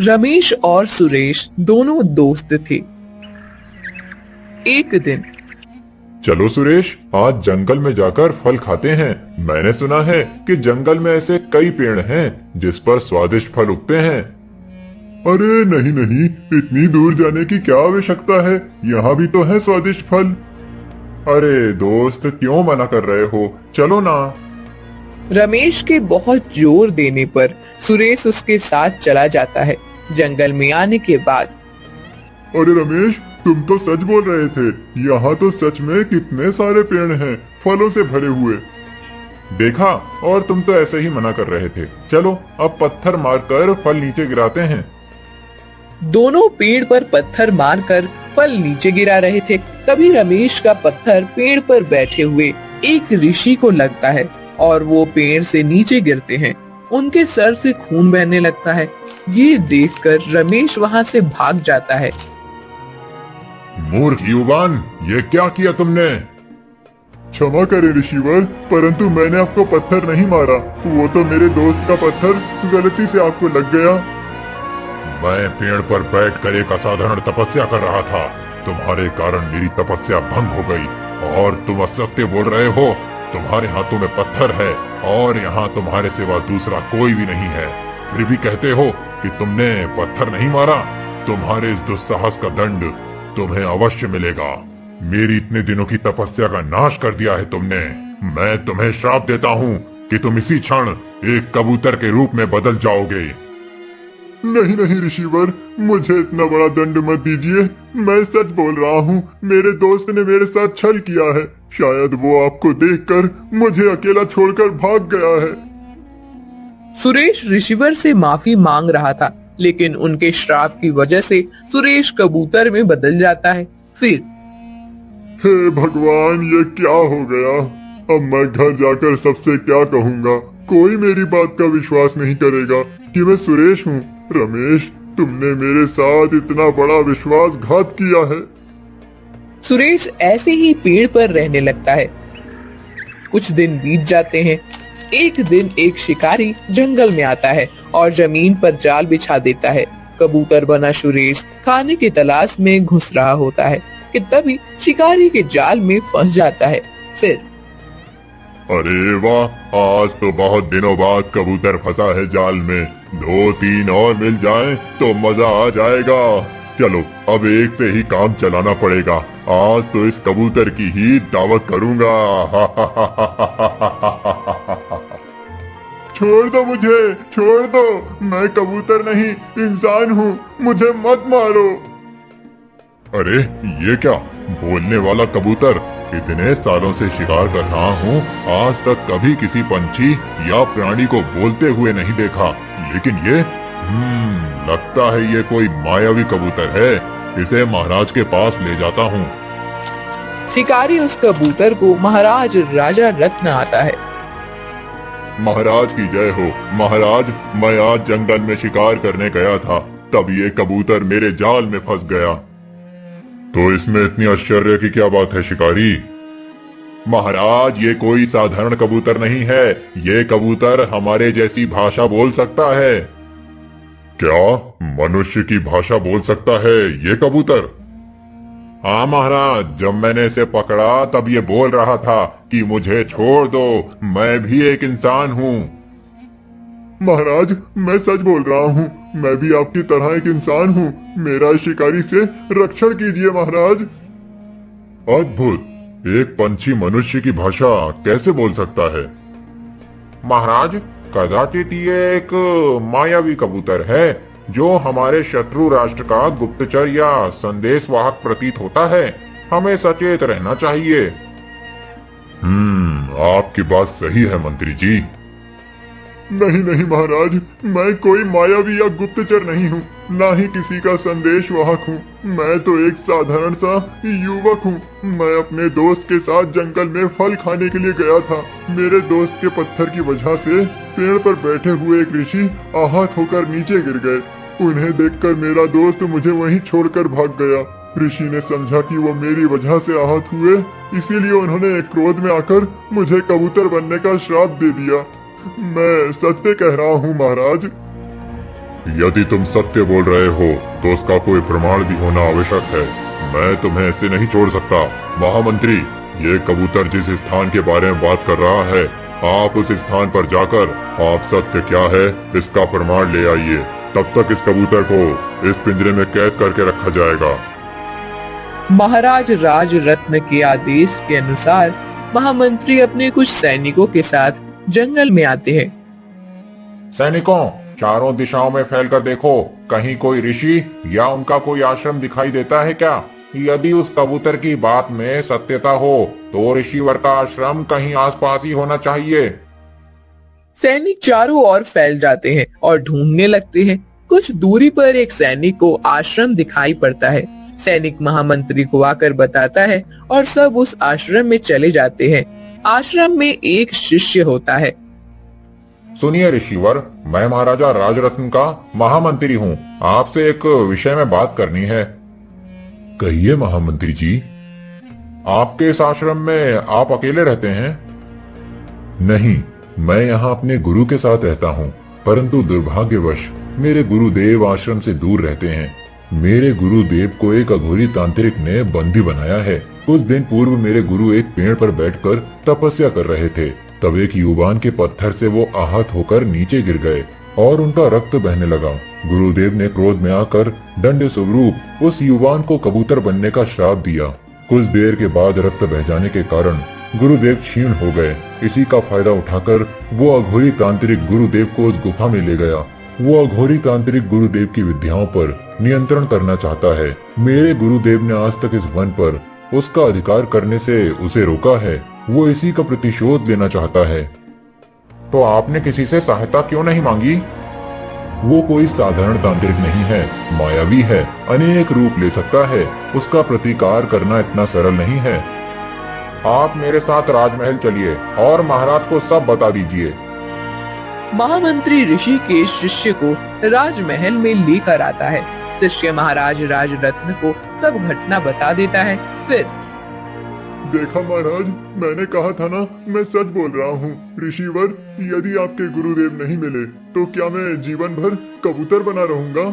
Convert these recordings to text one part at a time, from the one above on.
रमेश और सुरेश दोनों दोस्त थे। एक दिन चलो सुरेश, आज जंगल में जाकर फल खाते हैं। मैंने सुना है कि जंगल में ऐसे कई पेड़ हैं जिस पर स्वादिष्ट फल उगते हैं। अरे नहीं नहीं, इतनी दूर जाने की क्या आवश्यकता है, यहाँ भी तो है स्वादिष्ट फल। अरे दोस्त, क्यों मना कर रहे हो, चलो ना। रमेश के बहुत जोर देने पर सुरेश उसके साथ चला जाता है। जंगल में आने के बाद अरे रमेश, तुम तो सच बोल रहे थे, यहाँ तो सच में कितने सारे पेड़ हैं फलों से भरे हुए। देखा, और तुम तो ऐसे ही मना कर रहे थे। चलो अब पत्थर मारकर फल नीचे गिराते हैं। दोनों पेड़ पर पत्थर मारकर फल नीचे गिरा रहे थे। तभी रमेश का पत्थर पेड़ पर बैठे हुए एक ऋषि को लगता है और वो पेड़ से नीचे गिरते हैं। उनके सर से खून बहने लगता है। ये देखकर रमेश वहाँ से भाग जाता है। मूर्ख युवान, ये क्या किया तुमने? क्षमा करें ऋषिवर, परंतु मैंने आपको पत्थर नहीं मारा, वो तो मेरे दोस्त का पत्थर गलती से आपको लग गया। मैं पेड़ पर बैठकर एक असाधारण तपस्या कर रहा था। तुम्हारे कारण मेरी तपस्या भंग हो गई और तुम असत्य बोल रहे हो। तुम्हारे हाथों में पत्थर है और यहाँ तुम्हारे सिवा दूसरा कोई भी नहीं है, फिर भी कहते हो कि तुमने पत्थर नहीं मारा। तुम्हारे इस दुस्साहस का दंड तुम्हें अवश्य मिलेगा। मेरी इतने दिनों की तपस्या का नाश कर दिया है तुमने। मैं तुम्हें श्राप देता हूँ कि तुम इसी क्षण एक कबूतर के रूप में बदल जाओगे। नहीं नहीं ऋषिवर, मुझे इतना बड़ा दंड मत दीजिए। मैं सच बोल रहा हूँ, मेरे दोस्त ने मेरे साथ छल किया है। शायद वो आपको देखकर मुझे अकेला छोड़कर भाग गया है। सुरेश ऋषिवर से माफी मांग रहा था, लेकिन उनके श्राप की वजह से सुरेश कबूतर में बदल जाता है। फिर हे भगवान, ये क्या हो गया? अब मैं घर जाकर सबसे क्या कहूँगा? कोई मेरी बात का विश्वास नहीं करेगा कि मैं सुरेश हूँ। रमेश, तुमने मेरे साथ इतना बड़ा विश्वासघात किया है। सुरेश ऐसे ही पेड़ पर रहने लगता है। कुछ दिन बीत जाते हैं। एक दिन एक शिकारी जंगल में आता है और जमीन पर जाल बिछा देता है। कबूतर बना सुरेश खाने की तलाश में घुस रहा होता है कि तभी शिकारी के जाल में फंस जाता है। फिर अरे वाह, आज तो बहुत दिनों बाद कबूतर फंसा है जाल में। 2-3 और मिल जाएं तो मजा आ जाएगा। चलो अब एक से ही काम चलाना पड़ेगा। आज तो इस कबूतर की ही दावत करूंगा। छोड़ दो मुझे, छोड़ दो। मैं कबूतर नहीं, इंसान हूँ, मुझे मत मारो। अरे ये क्या, बोलने वाला कबूतर? इतने सालों से शिकार कर रहा हूँ, आज तक कभी किसी पंछी या प्राणी को बोलते हुए नहीं देखा। लेकिन ये लगता है ये कोई मायावी कबूतर है। इसे महाराज के पास ले जाता हूँ। शिकारी उस कबूतर को महाराज राजा रत्न आता है। महाराज की जय हो। महाराज, मैं आज जंगल में शिकार करने गया था, तब ये कबूतर मेरे जाल में फंस गया। तो इसमें इतनी आश्चर्य की क्या बात है शिकारी? महाराज, ये कोई साधारण कबूतर नहीं है। ये कबूतर हमारे जैसी भाषा बोल सकता है। क्या मनुष्य की भाषा बोल सकता है ये कबूतर? हाँ महाराज, जब मैंने इसे पकड़ा तब ये बोल रहा था कि मुझे छोड़ दो, मैं भी एक इंसान हूँ। महाराज, मैं सच बोल रहा हूँ, मैं भी आपकी तरह एक इंसान हूँ। मेरा शिकारी से रक्षण कीजिए महाराज। अद्भुत, एक पंछी मनुष्य की भाषा कैसे बोल सकता है? महाराज, कदाचित ये एक मायावी कबूतर है जो हमारे शत्रु राष्ट्र का गुप्तचर या संदेशवाहक प्रतीत होता है। हमें सचेत रहना चाहिए। आपकी बात सही है मंत्री जी। नहीं नहीं महाराज, मैं कोई मायावी या गुप्तचर नहीं हूँ, ना ही किसी का संदेशवाहक हूँ। मैं तो एक साधारण सा युवक हूँ। मैं अपने दोस्त के साथ जंगल में फल खाने के लिए गया था। मेरे दोस्त के पत्थर की वजह से पेड़ पर बैठे हुए एक ऋषि आहत होकर नीचे गिर गए। उन्हें देखकर मेरा दोस्त मुझे वहीं छोड़कर भाग गया। ऋषि ने समझा कि वो मेरी वजह से आहत हुए, इसीलिए उन्होंने क्रोध में आकर मुझे कबूतर बनने का श्राप दे दिया। मैं सत्य कह रहा हूँ महाराज। यदि तुम सत्य बोल रहे हो तो उसका कोई प्रमाण भी होना आवश्यक है। मैं तुम्हें ऐसे नहीं छोड़ सकता। महामंत्री, ये कबूतर जिस स्थान के बारे में बात कर रहा है, आप उस स्थान पर जाकर आप सत्य क्या है इसका प्रमाण ले आइए। तब तक इस कबूतर को इस पिंजरे में कैद करके रखा जाएगा। महाराज राजरत्न के आदेश के अनुसार महामंत्री अपने कुछ सैनिकों के साथ जंगल में आते हैं। सैनिकों, चारों दिशाओं में फैलकर देखो, कहीं कोई ऋषि या उनका कोई आश्रम दिखाई देता है क्या? यदि उस कबूतर की बात में सत्यता हो तो ऋषिवर का आश्रम कहीं आसपास ही होना चाहिए। सैनिक चारों ओर फैल जाते हैं और ढूंढने लगते हैं। कुछ दूरी पर एक सैनिक को आश्रम दिखाई पड़ता है। सैनिक महामंत्री को आकर बताता है और सब उस आश्रम में चले जाते हैं। आश्रम में एक शिष्य होता है। सुनिए ऋषिवर, मैं महाराजा राजरत्न का महामंत्री हूँ। आपसे एक विषय में बात करनी है। कहिए महामंत्री जी। आपके इस आश्रम में आप अकेले रहते हैं? नहीं, मैं यहाँ अपने गुरु के साथ रहता हूँ, परंतु दुर्भाग्यवश मेरे गुरुदेव आश्रम से दूर रहते हैं। मेरे गुरुदेव को एक अघोरी तांत्रिक ने बंदी बनाया है। कुछ दिन पूर्व मेरे गुरु एक पेड़ पर बैठकर तपस्या कर रहे थे, तब एक युवान के पत्थर से वो आहत होकर नीचे गिर गए और उनका रक्त बहने लगा। गुरुदेव ने क्रोध में आकर दंड स्वरूप उस युवान को कबूतर बनने का श्राप दिया। कुछ देर के बाद रक्त बह जाने के कारण गुरुदेव क्षीण हो गए। इसी का फायदा उठाकर वो अघोरी तांत्रिक गुरुदेव को उस गुफा में ले गया। वो अघोरी तांत्रिक गुरुदेव की विद्याओं पर नियंत्रण करना चाहता है। मेरे गुरुदेव ने आज तक इस वन पर उसका अधिकार करने से उसे रोका है। वो इसी का प्रतिशोध लेना चाहता है। तो आपने किसी से सहायता क्यों नहीं मांगी? वो कोई साधारण तांत्रिक नहीं है, मायावी है, अनेक रूप ले सकता है। उसका प्रतिकार करना इतना सरल नहीं है। आप मेरे साथ राजमहल चलिए और महाराज को सब बता दीजिए। महामंत्री ऋषि के शिष्य को राजमहल में लेकर आता है। शिष्य महाराज राजरत्न को सब घटना बता देता है। फिर देखा महाराज, मैंने कहा था ना, मैं सच बोल रहा हूँ। ऋषिवर, यदि आपके गुरुदेव नहीं मिले तो क्या मैं जीवन भर कबूतर बना रहूंगा?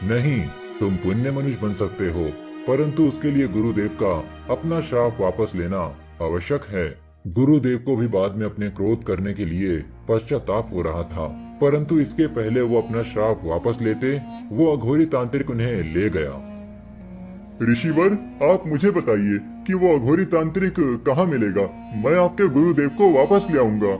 नहीं, तुम पुण्य मनुष्य बन सकते हो, परंतु उसके लिए गुरुदेव का अपना श्राप वापस लेना आवश्यक है। गुरुदेव को भी बाद में अपने क्रोध करने के लिए पश्चाताप हो रहा था, परंतु इसके पहले वो अपना श्राप वापस लेते, वो अघोरी तांत्रिक उन्हें ले गया। ऋषिवर, आप मुझे बताइए कि वो अघोरी तांत्रिक कहाँ मिलेगा? मैं आपके गुरुदेव को वापस ले आऊंगा।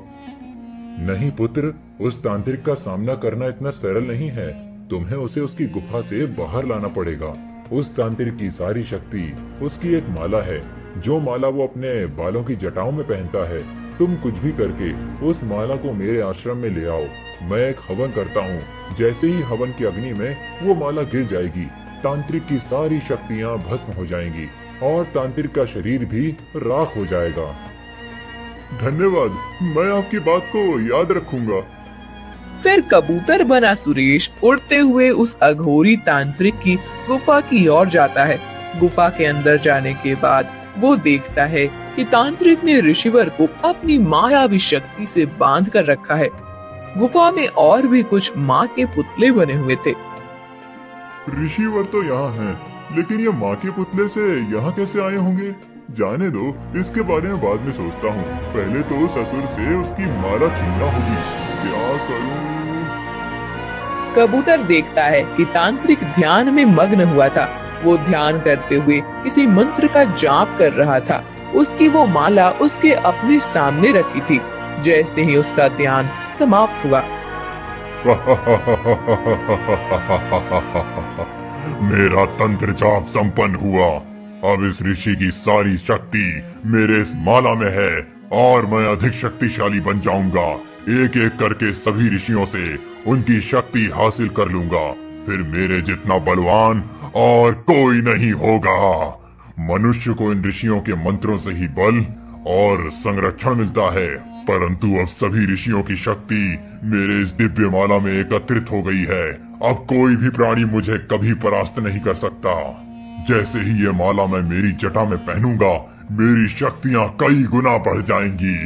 नहीं पुत्र, उस तांत्रिक का सामना करना इतना सरल नहीं है। तुम्हें उसे उसकी गुफा से बाहर लाना पड़ेगा। उस तांत्रिक की सारी शक्ति उसकी एक माला है, जो माला वो अपने बालों की जटाओं में पहनता है। तुम कुछ भी करके उस माला को मेरे आश्रम में ले आओ। मैं एक हवन करता हूँ। जैसे ही हवन की अग्नि में वो माला गिर जाएगी, तांत्रिक की सारी शक्तियाँ भस्म हो जाएंगी और तांत्रिक का शरीर भी राख हो जाएगा। धन्यवाद, मैं आपकी बात को याद रखूंगा। फिर कबूतर बना सुरेश उड़ते हुए उस अघोरी तांत्रिक की गुफा की ओर जाता है। गुफा के अंदर जाने के बाद वो देखता है कि तांत्रिक ने ऋषिवर को अपनी मायावी शक्ति से बांध कर रखा है। गुफा में और भी कुछ माँ के पुतले बने हुए थे। ऋषिवर तो यहाँ है, लेकिन ये माँ के पुतले से यहाँ कैसे आए होंगे? जाने दो, इसके बारे में बाद में सोचता हूँ। पहले तो ससुर से उसकी माला छीनना होगी। क्या करूँ? कबूतर देखता है कि तांत्रिक ध्यान में मग्न हुआ था। वो ध्यान करते हुए किसी मंत्र का जाप कर रहा था। उसकी वो माला उसके अपने सामने रखी थी। जैसे ही उसका ध्यान समाप्त हुआ, मेरा तंत्र जाप संपन्न हुआ। अब इस ऋषि की सारी शक्ति मेरे इस माला में है और मैं अधिक शक्तिशाली बन जाऊंगा। एक एक करके सभी ऋषियों से उनकी शक्ति हासिल कर लूंगा। फिर मेरे जितना बलवान और कोई नहीं होगा। मनुष्य को इन ऋषियों के मंत्रों से ही बल और संरक्षण मिलता है, परंतु अब सभी ऋषियों की शक्ति मेरे इस दिव्य माला में एकत्रित हो गई है। अब कोई भी प्राणी मुझे कभी परास्त नहीं कर सकता। जैसे ही ये माला मैं मेरी जटा में पहनूंगा, मेरी शक्तियां कई गुना बढ़ जाएंगी।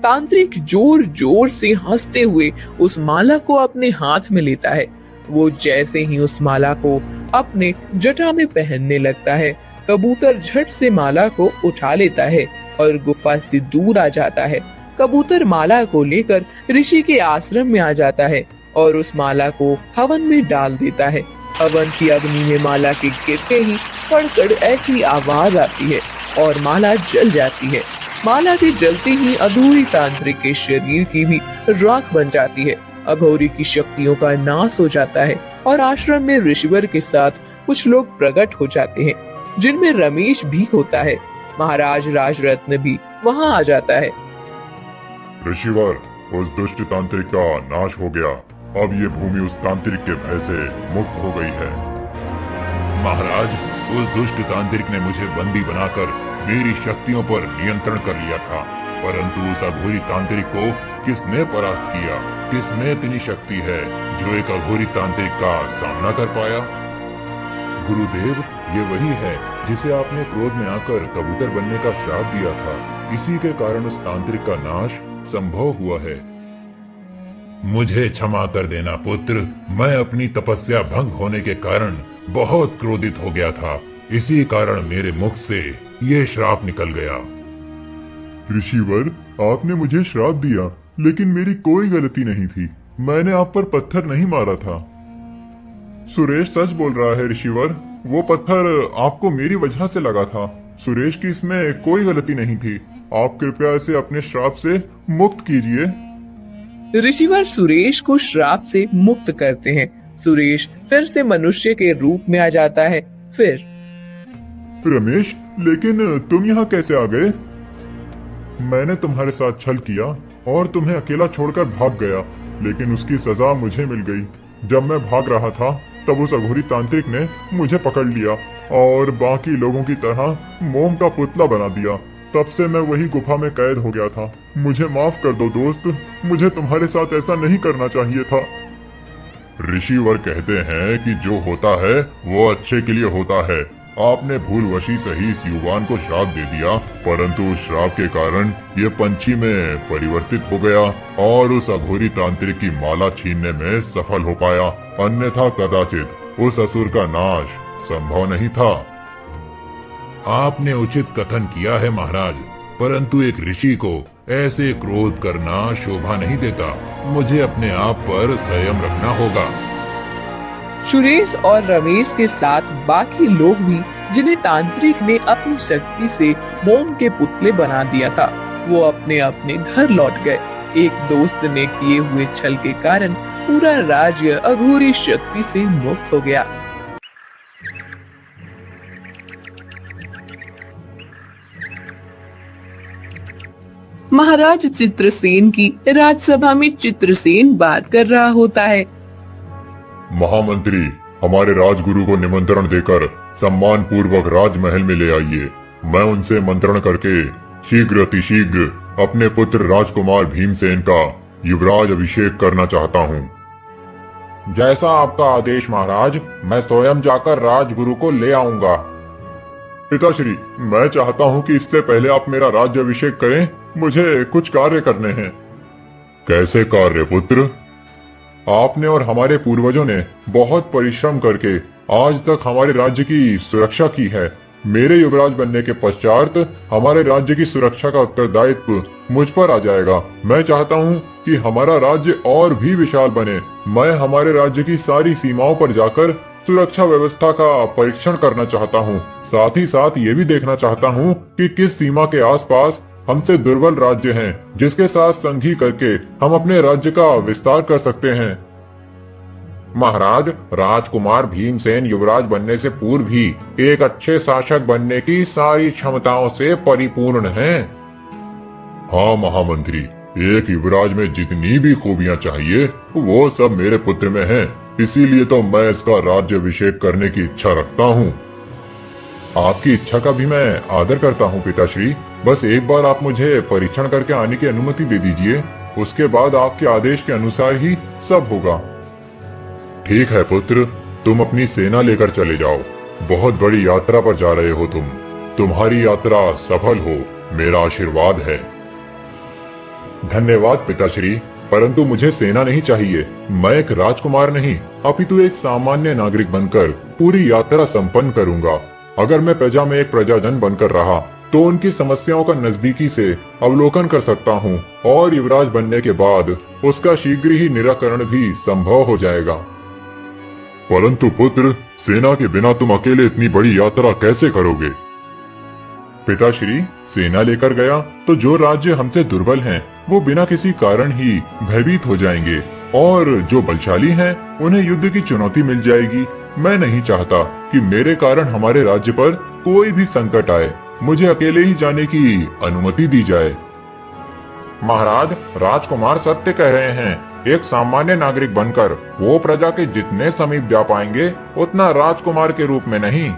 तांत्रिक जोर जोर से हंसते हुए उस माला को अपने हाथ में लेता है। वो जैसे ही उस माला को अपने जटा में पहनने लगता है, कबूतर झट से माला को उठा लेता है और गुफा से दूर आ जाता है। कबूतर माला को लेकर ऋषि के आश्रम में आ जाता है और उस माला को हवन में डाल देता है। हवन की अग्नि में माला के गिरते ही कड़कड़ ऐसी आवाज आती है और माला जल जाती है। माला के जलते ही अघोरी तांत्रिक के शरीर की भी राख बन जाती है। अघोरी की शक्तियों का नाश हो जाता है और आश्रम में ऋषिवर के साथ कुछ लोग प्रकट हो जाते हैं, जिनमें रमेश भी होता है। महाराज राजरत्न भी वहाँ आ जाता है। ऋषिवर, उस दुष्ट तांत्रिक का नाश हो गया। अब ये भूमि उस तांत्रिक के भय से मुक्त हो गई है। महाराज, उस दुष्ट तांत्रिक ने मुझे बंदी बनाकर मेरी शक्तियों पर नियंत्रण कर लिया था, परंतु उस अघोरी तांत्रिक को किसने परास्त किया? किसमें इतनी शक्ति है जो एक अघोरी तांत्रिक का सामना कर पाया? गुरुदेव, ये वही है जिसे आपने क्रोध में आकर कबूतर बनने का श्राप दिया था। इसी के कारण उस तांत्रिक का नाश संभव हुआ है। मुझे क्षमा कर देना पुत्र, मैं अपनी तपस्या भंग होने के कारण बहुत क्रोधित हो गया था। इसी कारण मेरे मुख से ये श्राप निकल गया। ऋषिवर, आपने मुझे श्राप दिया, लेकिन मेरी कोई गलती नहीं थी। मैंने आप पर पत्थर नहीं मारा था। सुरेश सच बोल रहा है ऋषिवर, वो पत्थर आपको मेरी वजह से लगा था। सुरेश की इसमें कोई गलती नहीं थी। आप कृपया इसे अपने श्राप से मुक्त कीजिए। ऋषिवर सुरेश को श्राप से मुक्त करते हैं। सुरेश फिर से मनुष्य के रूप में आ जाता है। फिर रमेश, लेकिन तुम यहाँ कैसे आ गए? मैंने तुम्हारे साथ छल किया और तुम्हें अकेला छोड़कर भाग गया, लेकिन उसकी सजा मुझे मिल गई। जब मैं भाग रहा था तब उस अघोरी तांत्रिक ने मुझे पकड़ लिया और बाकी लोगों की तरह मोम का पुतला बना दिया। तब से मैं वही गुफा में कैद हो गया था। मुझे माफ कर दो दोस्त, मुझे तुम्हारे साथ ऐसा नहीं करना चाहिए था। ऋषिवर कहते हैं कि जो होता है वो अच्छे के लिए होता है। आपने भूलवशी सही इस युवान को श्राप दे दिया, परंतु उस श्राप के कारण ये पंछी में परिवर्तित हो गया और उस अघोरी तांत्रिक की माला छीनने में सफल हो पाया। अन्यथा कदाचित उस असुर का नाश संभव नहीं था। आपने उचित कथन किया है महाराज, परंतु एक ऋषि को ऐसे क्रोध करना शोभा नहीं देता। मुझे अपने आप पर संयम रखना होगा। सुरेश और रमेश के साथ बाकी लोग भी, जिन्हें तांत्रिक ने अपनी शक्ति से मोम के पुतले बना दिया था, वो अपने अपने घर लौट गए। एक दोस्त ने किए हुए छल के कारण पूरा राज्य अघोरी शक्ति से मुक्त हो गया। महाराज चित्रसेन की राज्यसभा में चित्रसेन बात कर रहा होता है। महामंत्री, हमारे राजगुरु को निमंत्रण देकर सम्मान पूर्वक राजमहल में ले आइए। मैं उनसे मंत्रण करके शीघ्र अतिशीघ्र अपने पुत्र राजकुमार भीमसेन का युवराज अभिषेक करना चाहता हूँ। जैसा आपका आदेश महाराज, मैं स्वयं जाकर राजगुरु को ले आऊंगा। पिताश्री, मैं चाहता हूँ कि इससे पहले आप मेरा राज्य अभिषेक करें। मुझे कुछ कार्य करने हैं। कैसे कार्य पुत्र? आपने और हमारे पूर्वजों ने बहुत परिश्रम करके आज तक हमारे राज्य की सुरक्षा की है। मेरे युवराज बनने के पश्चात हमारे राज्य की सुरक्षा का उत्तरदायित्व मुझ पर आ जाएगा। मैं चाहता हूँ कि हमारा राज्य और भी विशाल बने। मैं हमारे राज्य की सारी सीमाओं पर जाकर सुरक्षा व्यवस्था का परीक्षण करना चाहता हूँ। साथ ही साथ ये भी देखना चाहता हूँ कि किस सीमा के आसपास हमसे दुर्बल राज्य हैं, जिसके साथ संधि करके हम अपने राज्य का विस्तार कर सकते हैं। महाराज, राजकुमार भीमसेन युवराज बनने से पूर्व ही एक अच्छे शासक बनने की सारी क्षमताओं से परिपूर्ण हैं। हाँ महामंत्री, एक युवराज में जितनी भी खूबियां चाहिए वो सब मेरे पुत्र में हैं। इसीलिए तो मैं इसका राज्याभिषेक करने की इच्छा रखता हूँ। आपकी इच्छा का भी मैं आदर करता हूँ पिताश्री। बस एक बार आप मुझे परीक्षण करके आने की अनुमति दे दीजिए, उसके बाद आपके आदेश के अनुसार ही सब होगा। ठीक है पुत्र, तुम अपनी सेना लेकर चले जाओ। बहुत बड़ी यात्रा पर जा रहे हो तुम। तुम्हारी यात्रा सफल हो, मेरा आशीर्वाद है। धन्यवाद पिताश्री, परंतु मुझे सेना नहीं चाहिए। मैं एक राजकुमार नहीं, अपितु एक सामान्य नागरिक बनकर पूरी यात्रा संपन्न करूंगा। अगर मैं प्रजा में एक प्रजाजन बनकर रहा तो उनकी समस्याओं का नजदीकी से अवलोकन कर सकता हूँ और युवराज बनने के बाद उसका शीघ्र ही निराकरण भी संभव हो जाएगा। परंतु पुत्र, सेना के बिना तुम अकेले इतनी बड़ी यात्रा कैसे करोगे? पिताश्री, सेना लेकर गया तो जो राज्य हमसे दुर्बल हैं, वो बिना किसी कारण ही भयभीत हो जाएंगे और जो बलशाली हैं, उन्हें युद्ध की चुनौती मिल जाएगी। मैं नहीं चाहता कि मेरे कारण हमारे राज्य पर कोई भी संकट आए। मुझे अकेले ही जाने की अनुमति दी जाए। महाराज, राजकुमार सत्य कह रहे हैं। एक सामान्य नागरिक बनकर वो प्रजा के जितने समीप जा पाएंगे, उतना राजकुमार के रूप में नहीं।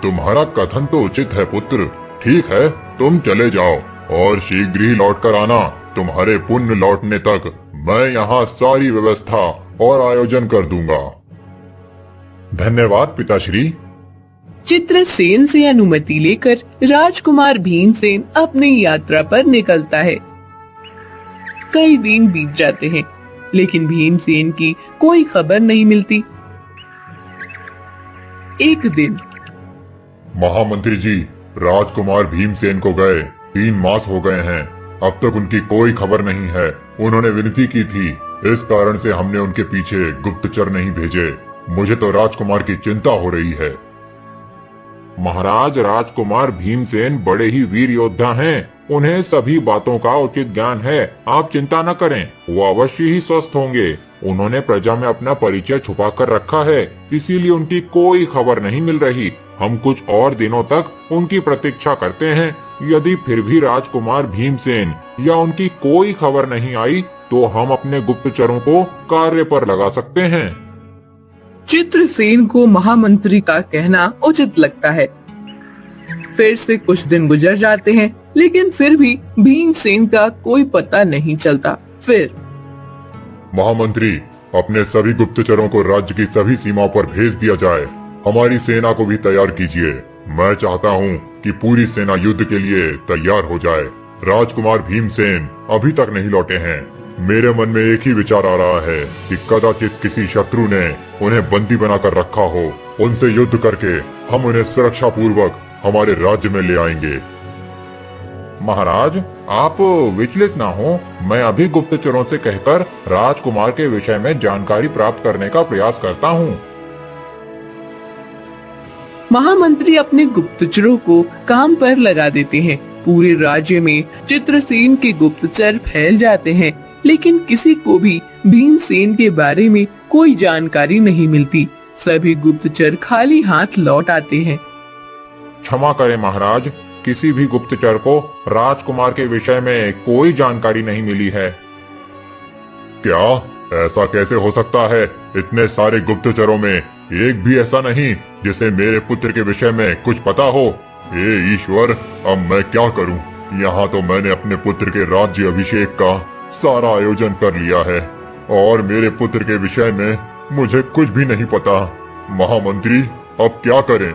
तुम्हारा कथन तो उचित है पुत्र। ठीक है, तुम चले जाओ और शीघ्र ही लौट कर आना। तुम्हारे पुण्य लौटने तक मैं यहाँ सारी व्यवस्था और आयोजन कर दूंगा। धन्यवाद पिताश्री। चित्रसेन से अनुमति लेकर राजकुमार भीमसेन अपनी यात्रा पर निकलता है। कई दिन बीत जाते हैं, लेकिन भीमसेन की कोई खबर नहीं मिलती। एक दिन महामंत्री जी, राजकुमार भीमसेन को गए 3 मास हो गए हैं। अब तक उनकी कोई खबर नहीं है। उन्होंने विनती की थी, इस कारण से हमने उनके पीछे गुप्तचर नहीं भेजे। मुझे तो राजकुमार की चिंता हो रही है। महाराज, राजकुमार भीमसेन बड़े ही वीर योद्धा हैं। उन्हें सभी बातों का उचित ज्ञान है। आप चिंता न करें, वो अवश्य ही स्वस्थ होंगे। उन्होंने प्रजा में अपना परिचय छुपा कर रखा है, इसीलिए उनकी कोई खबर नहीं मिल रही। हम कुछ और दिनों तक उनकी प्रतीक्षा करते हैं। यदि फिर भी राजकुमार भीमसेन या उनकी कोई खबर नहीं आई, तो हम अपने गुप्तचरों को कार्य पर लगा सकते हैं। चित्रसेन को महामंत्री का कहना उचित लगता है। फिर से कुछ दिन गुजर जाते हैं, लेकिन फिर भी भीमसेन का कोई पता नहीं चलता। फिर महामंत्री, अपने सभी गुप्तचरों को राज्य की सभी सीमाओं पर भेज दिया जाए। हमारी सेना को भी तैयार कीजिए। मैं चाहता हूँ कि पूरी सेना युद्ध के लिए तैयार हो जाए। राजकुमार भीमसेन अभी तक नहीं लौटे हैं। मेरे मन में एक ही विचार आ रहा है कि कदाचित किसी शत्रु ने उन्हें बंदी बनाकर रखा हो। उनसे युद्ध करके हम उन्हें सुरक्षा पूर्वक हमारे राज्य में ले आएंगे। महाराज, आप विचलित ना हो। मैं अभी गुप्तचरों से कहकर राजकुमार के विषय में जानकारी प्राप्त करने का प्रयास करता हूँ। महामंत्री अपने गुप्तचरों को काम पर लगा देते हैं। पूरे राज्य में चित्रसेन के गुप्तचर फैल जाते हैं, लेकिन किसी को भी भीमसेन के बारे में कोई जानकारी नहीं मिलती। सभी गुप्तचर खाली हाथ लौट आते हैं। क्षमा करें महाराज, किसी भी गुप्तचर को राजकुमार के विषय में कोई जानकारी नहीं मिली है। क्या ऐसा कैसे हो सकता है? इतने सारे गुप्तचरों में एक भी ऐसा नहीं जिसे मेरे पुत्र के विषय में कुछ पता हो। हे ईश्वर, अब मैं क्या करूं? यहाँ तो मैंने अपने पुत्र के राज्य अभिषेक का सारा आयोजन कर लिया है और मेरे पुत्र के विषय में मुझे कुछ भी नहीं पता। महामंत्री, अब क्या करें?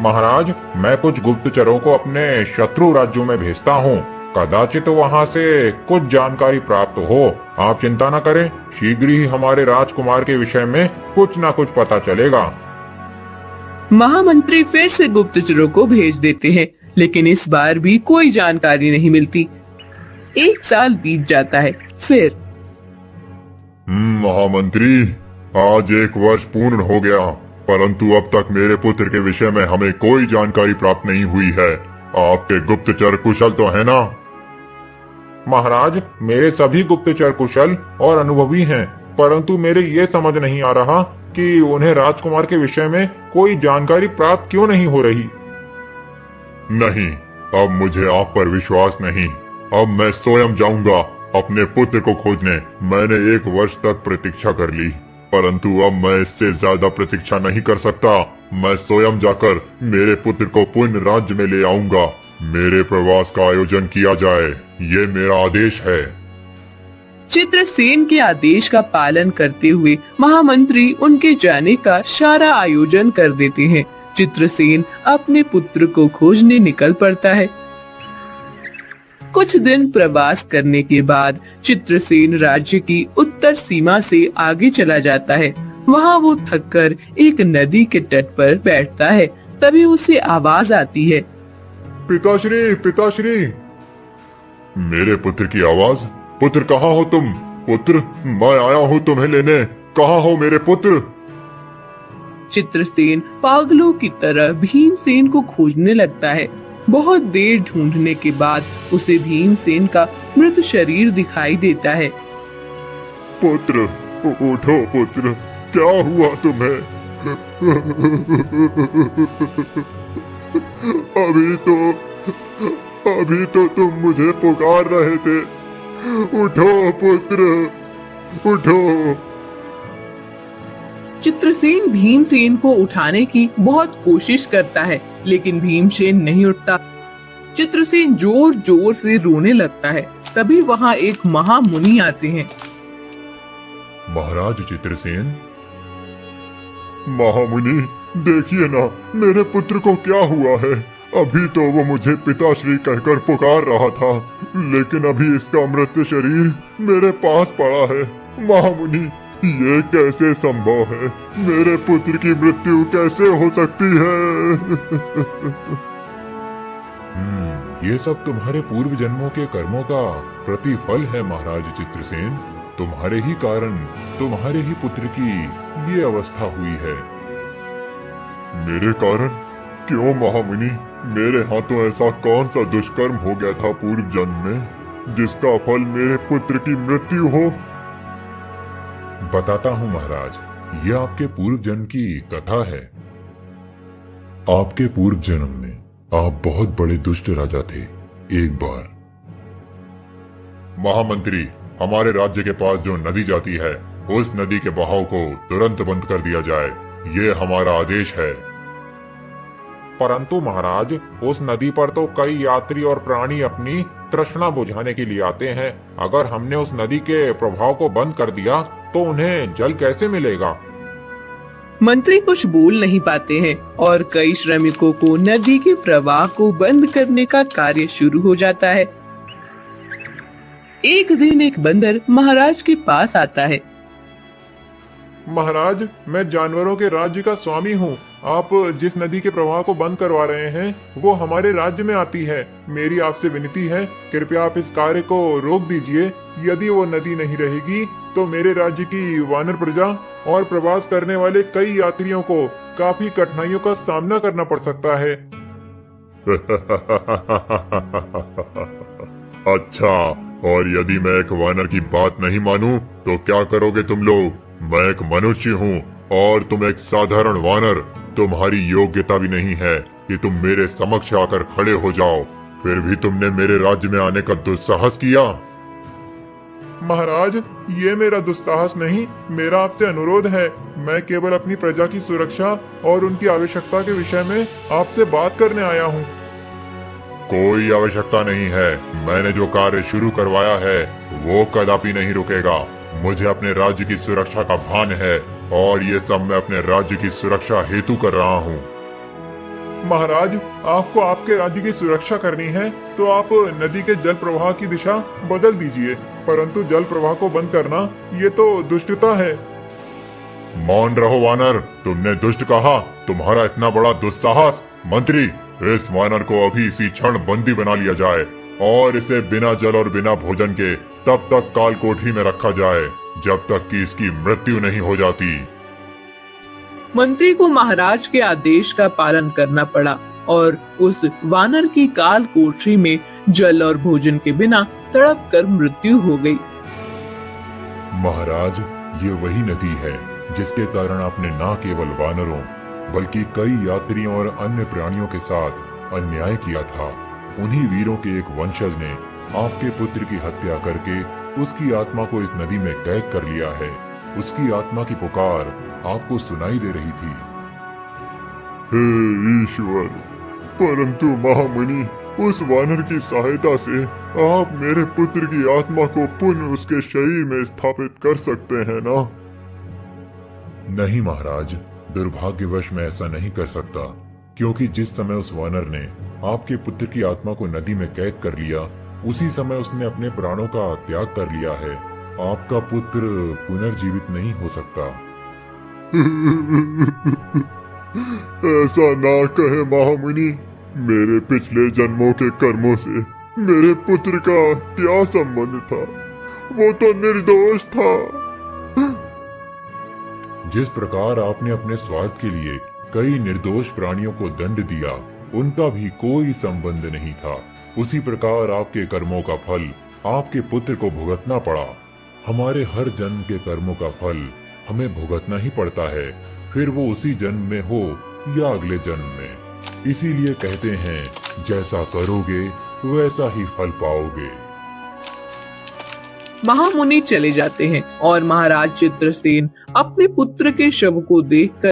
महाराज, मैं कुछ गुप्तचरों को अपने शत्रु राज्यों में भेजता हूँ। कदाचित वहाँ से कुछ जानकारी प्राप्त हो। आप चिंता न करें, शीघ्र ही हमारे राजकुमार के विषय में कुछ न कुछ पता चलेगा। महामंत्री फिर से गुप्तचरों को भेज देते हैं, लेकिन इस बार भी कोई जानकारी नहीं मिलती। 1 साल बीत जाता है। फिर महामंत्री, आज 1 वर्ष पूर्ण हो गया, परंतु अब तक मेरे पुत्र के विषय में हमें कोई जानकारी प्राप्त नहीं हुई है। आपके गुप्तचर कुशल तो है ना? महाराज, मेरे सभी गुप्तचर कुशल और अनुभवी हैं, परंतु मेरे ये समझ नहीं आ रहा कि उन्हें राजकुमार के विषय में कोई जानकारी प्राप्त क्यों नहीं हो रही। नहीं, अब मुझे आप पर विश्वास नहीं। अब मैं स्वयं जाऊंगा अपने पुत्र को खोजने। मैंने 1 वर्ष तक प्रतीक्षा कर ली, परंतु अब मैं इससे ज्यादा प्रतीक्षा नहीं कर सकता। मैं स्वयं जाकर मेरे पुत्र को पुण्य राज्य में ले आऊंगा। मेरे प्रवास का आयोजन किया जाए, ये मेरा आदेश है। चित्रसेन के आदेश का पालन करते हुए महामंत्री उनके जाने का सारा आयोजन कर देते हैं। चित्रसेन अपने पुत्र को खोजने निकल पड़ता है। कुछ दिन प्रवास करने के बाद चित्रसेन राज्य की उत्तर सीमा से आगे चला जाता है। वहाँ वो थककर एक नदी के तट पर बैठता है। तभी उसे आवाज आती है। पिताश्री, पिताश्री। मेरे पुत्र की आवाज। पुत्र, कहाँ हो तुम? पुत्र, मैं आया हूँ तुम्हें लेने। कहाँ हो मेरे पुत्र? चित्रसेन पागलों की तरह भीमसेन को खोजने लगता है। बहुत देर ढूंढने के बाद उसे भीमसेन का मृत शरीर दिखाई देता है। पुत्र, उठो पुत्र, क्या हुआ तुम्हें? अभी तो तुम मुझे पुकार रहे थे। उठो पुत्र, उठो। चित्रसेन भीमसेन को उठाने की बहुत कोशिश करता है, लेकिन भीमसेन नहीं उठता। चित्रसेन जोर जोर से रोने लगता है। तभी वहाँ एक महामुनि आते हैं। महाराज चित्रसेन। महामुनि, देखिए ना, मेरे पुत्र को क्या हुआ है। अभी तो वो मुझे पिताश्री कहकर पुकार रहा था, लेकिन अभी इसका मृत शरीर मेरे पास पड़ा है। महामुनि, ये कैसे संभव है? मेरे पुत्र की मृत्यु कैसे हो सकती है? ये सब तुम्हारे पूर्व जन्मों के कर्मों का प्रतिफल है महाराज चित्रसेन। तुम्हारे ही कारण तुम्हारे ही पुत्र की ये अवस्था हुई है। मेरे कारण? क्यों महामुनि? मेरे हाथों ऐसा कौन सा दुष्कर्म हो गया था पूर्व जन्म में, जिसका फल मेरे पुत्र की मृत्यु हो? बताता हूँ महाराज, ये आपके पूर्व जन्म की कथा है। आपके पूर्व जन्म में आप बहुत बड़े दुष्ट राजा थे। एक बार महामंत्री, हमारे राज्य के पास जो नदी जाती है, उस नदी के बहाव को तुरंत बंद कर दिया जाए, ये हमारा आदेश है। परंतु महाराज, उस नदी पर तो कई यात्री और प्राणी अपनी तृष्णा बुझाने के लिए आते हैं। अगर हमने उस नदी के प्रभाव को बंद कर दिया तो उन्हें जल कैसे मिलेगा? मंत्री कुछ बोल नहीं पाते हैं और कई श्रमिकों को नदी के प्रवाह को बंद करने का कार्य शुरू हो जाता है। एक दिन एक बंदर महाराज के पास आता है। महाराज, मैं जानवरों के राज्य का स्वामी हूँ। आप जिस नदी के प्रवाह को बंद करवा रहे हैं, वो हमारे राज्य में आती है। मेरी आपसे विनती है, कृपया आप इस कार्य को रोक दीजिए। यदि वो नदी नहीं रहेगी तो मेरे राज्य की वानर प्रजा और प्रवास करने वाले कई यात्रियों को काफी कठिनाइयों का सामना करना पड़ सकता है। अच्छा, और यदि मैं एक वानर की बात नहीं मानूं तो क्या करोगे तुम लोग? मैं एक मनुष्य हूँ और तुम एक साधारण वानर। तुम्हारी योग्यता भी नहीं है कि तुम मेरे समक्ष आकर खड़े हो जाओ। फिर भी तुमने मेरे राज्य में आने का दुस्साहस किया। महाराज, ये मेरा दुस्साहस नहीं, मेरा आपसे अनुरोध है। मैं केवल अपनी प्रजा की सुरक्षा और उनकी आवश्यकता के विषय में आपसे बात करने आया हूँ। कोई आवश्यकता नहीं है। मैंने जो कार्य शुरू करवाया है वो कदापि नहीं रुकेगा। मुझे अपने राज्य की सुरक्षा का भान है और ये सब मैं अपने राज्य की सुरक्षा हेतु कर रहा हूँ। महाराज, आपको आपके राज्य की सुरक्षा करनी है तो आप नदी के जल प्रवाह की दिशा बदल दीजिए, परंतु जल प्रवाह को बंद करना ये तो दुष्टता है। मौन रहो वानर, तुमने दुष्ट कहा। तुम्हारा इतना बड़ा दुस्साहस। मंत्री, इस वानर को अभी इसी क्षण बंदी बना लिया जाए और इसे बिना जल और बिना भोजन के तब तक काल कोठरी में रखा जाए जब तक कि इसकी मृत्यु नहीं हो जाती। मंत्री को महाराज के आदेश का पालन करना पड़ा और उस वानर की काल कोठरी में जल और भोजन के बिना तड़प कर मृत्यु हो गई। महाराज, ये वही नदी है जिसके कारण आपने न केवल वानरों बल्कि कई यात्रियों और अन्य प्राणियों के साथ अन्याय किया था। उन्हीं वीरों के एक वंशज ने आपके पुत्र की हत्या करके उसकी आत्मा को इस नदी में कैद कर लिया है। उसकी आत्मा की पुकार आपको सुनाई दे रही थी। हे ईश्वर, परंतु महामुनि, उस वानर की सहायता से आप मेरे पुत्र की आत्मा को पुनः उसके शरीर में स्थापित कर सकते हैं ना? नहीं महाराज, दुर्भाग्यवश मैं ऐसा नहीं कर सकता, क्योंकि जिस समय उस वानर ने आपके पुत्र की आत्मा को नदी में कैद कर लिया, उसी समय उसने अपने प्राणों का त्याग कर लिया है। आपका पुत्र पुनर्जीवित नहीं हो सकता। ऐसा ना कहे महामुनि। मेरे पिछले जन्मों के कर्मों से मेरे पुत्र का क्या संबंध था? वो तो निर्दोष था। जिस प्रकार आपने अपने स्वार्थ के लिए कई निर्दोष प्राणियों को दंड दिया, उनका भी कोई संबंध नहीं था। उसी प्रकार आपके कर्मों का फल आपके पुत्र को भुगतना पड़ा। हमारे हर जन्म के कर्मों का फल हमें भुगतना ही पड़ता है, फिर वो उसी जन्म में हो या अगले जन्म में। इसीलिए कहते हैं, जैसा करोगे वैसा ही फल पाओगे। महामुनि चले जाते हैं और महाराज चित्रसेन अपने पुत्र के शव को देखकर